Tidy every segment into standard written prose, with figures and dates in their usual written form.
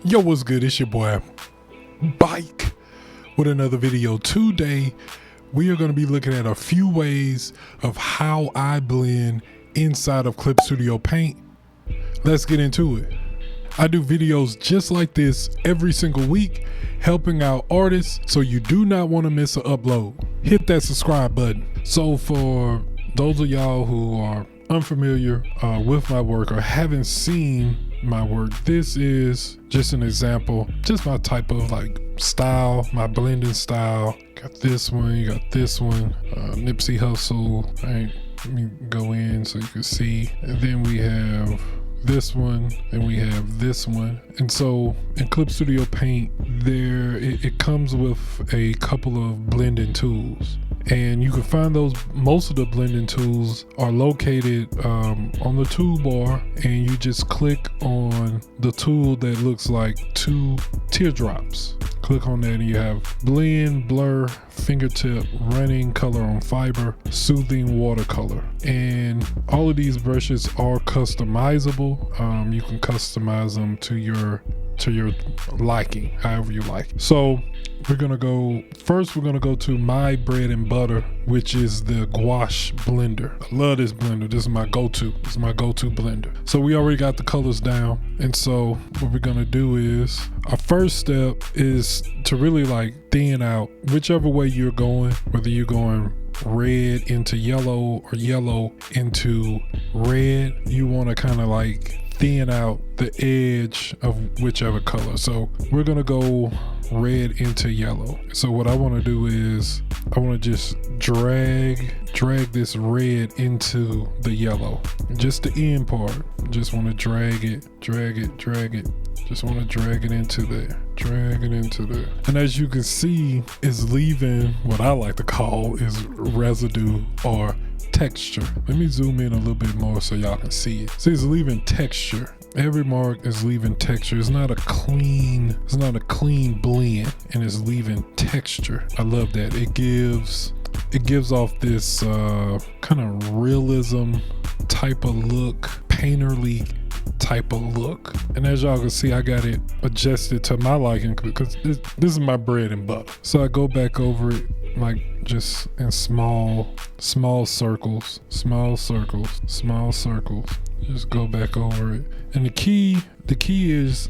Yo, what's good? It's your boy Bike with another video. Today we are going to be looking at a few ways of how I blend inside of Clip Studio Paint. Let's get into it. I do videos just like this every single week, helping out artists, so you do not want to miss an upload. Hit that subscribe button. So for those of y'all who are unfamiliar with my work or haven't seen my work, this is just an example, just my type of like style, my blending style. Got this one, you got this one, Nipsey Hussle. Right, let me go in so you can see. And then we have this one, and we have this one. And so in Clip Studio Paint, it comes with a couple of blending tools, and you can find those. Most of the blending tools are located on the toolbar, and you just click on the tool that looks like two teardrops. Click on that and you have blend, blur, fingertip, running, color on fiber, soothing, watercolor. And all of these brushes are customizable. You can customize them to your liking, however you like. So we're gonna go to my bread and butter, which is the gouache blender. I love this blender. This is my go-to. This is my go-to blender. So we already got the colors down, and so what we're gonna do is, our first step is to really like thin out whichever way you're going, whether you're going red into yellow or yellow into red. You want to kind of like thin out the edge of whichever color. So we're gonna go red into yellow. So what I want to do is I want to just drag this red into the yellow, just the end part. Just want to drag it. Just want to drag it into there. And as you can see, it's leaving what I like to call is residue or texture. Let me zoom in a little bit more so y'all can see it. See, it's leaving texture. Every mark is leaving texture. It's not a clean blend, and it's leaving texture. I love that. It gives off this kind of realism type of look, painterly type of look. And as y'all can see, I got it adjusted to my liking because this is my bread and butter. So I go back over it like just in small circles. Just go back over it. And the key is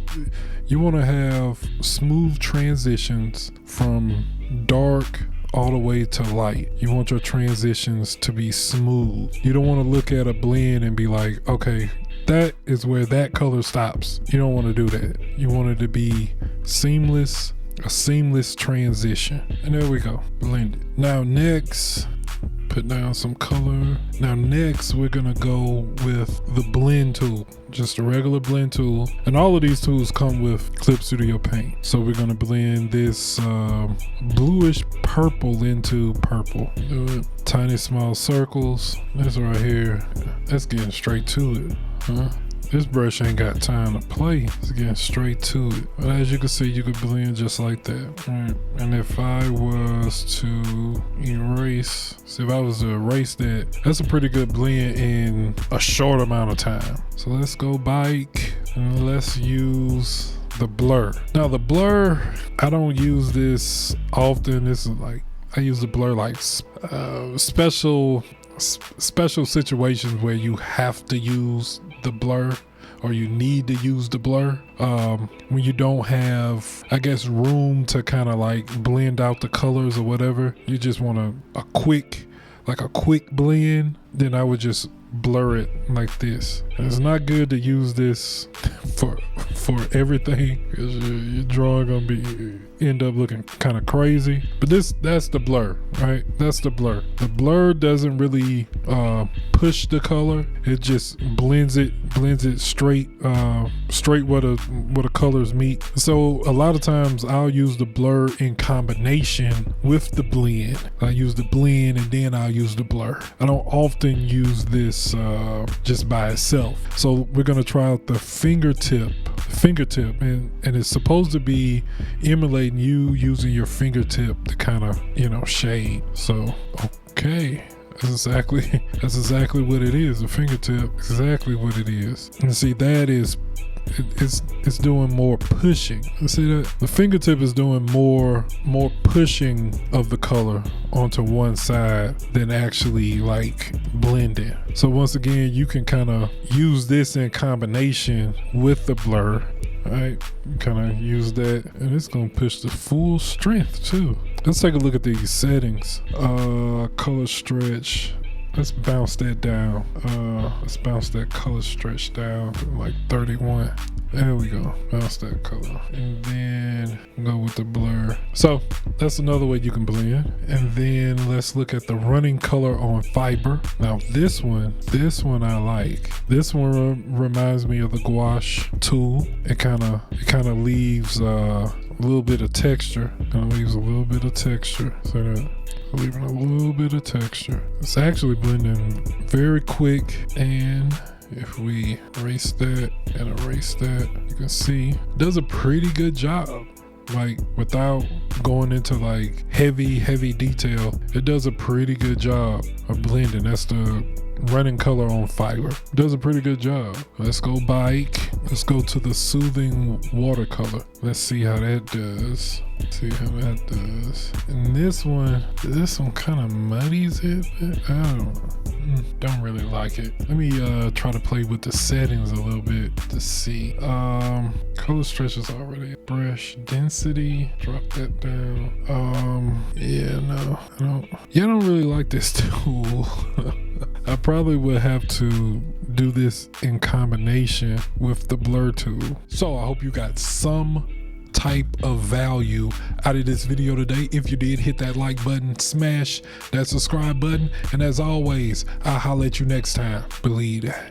you want to have smooth transitions from dark all the way to light. You want your transitions to be smooth. You don't want to look at a blend and be like, okay, that is where that color stops. You don't want to do that. You want it to be seamless, a seamless transition. And there we go, blend it. Now next, put down some color. Now next, we're gonna go with the blend tool, just a regular blend tool. And all of these tools come with Clip Studio Paint. So we're gonna blend this bluish purple into purple. Do it. Tiny small circles. This right here, that's getting straight to it. Huh? This brush ain't got time to play. It's getting straight to it. But as you can see, you could blend just like that. Right? And if I was to erase, that's a pretty good blend in a short amount of time. So let's go bike and let's use the blur. Now the blur, I don't use this often. This is like, I use the blur like special situations where you have to use the blur, or you need to use the blur when you don't have, I guess, room to kind of like blend out the colors or whatever. You just want a quick blend, then I would just blur it like this. And it's not good to use this for everything, because your drawing gonna end up looking kind of crazy. But that's the blur, right? That's the blur. The blur doesn't really push the color. It just blends it straight where the colors meet. So a lot of times I'll use the blur in combination with the blend. I use the blend and then I'll use the blur. I don't often use this just by itself. So we're gonna try out the fingertip, and it's supposed to be emulating you using your fingertip to kind of, shade. So okay, that's exactly what it is. A fingertip, exactly what it is. And see, that is it's doing more pushing. You see that? The fingertip is doing more pushing of the color onto one side than actually like blending. So once again, you can kind of use this in combination with the blur. Right, kind of use that, and it's gonna push the full strength too. Let's take a look at these settings. Color stretch. Let's bounce that down. Let's bounce that color stretch down to like 31. There we go. Bounce that color. And then go with the blur. So that's another way you can blend. And then let's look at the running color on fiber. Now this one I like. This one reminds me of the gouache tool. It kind of leaves a little bit of texture. Kind of leaves a little bit of texture. So that leaving a little bit of texture. It's actually blending very quick, and if we erase that and erase that, you can see it does a pretty good job. Like without going into like heavy detail, it does a pretty good job of blending. That's the running color on fiber. It does a pretty good job. Let's go bike. Let's go to the soothing watercolor. Let's see how that does. See how that does. And this one kind of muddies it, but I don't really like it. Let me try to play with the settings a little bit to see. Color stretch is already brush density. Drop that down. Yeah, no, I don't really like this tool. I probably would have to do this in combination with the blur tool. So I hope you got some type of value out of this video today. If you did, hit that like button, smash that subscribe button, and as always, I'll holler at you next time. Believe that.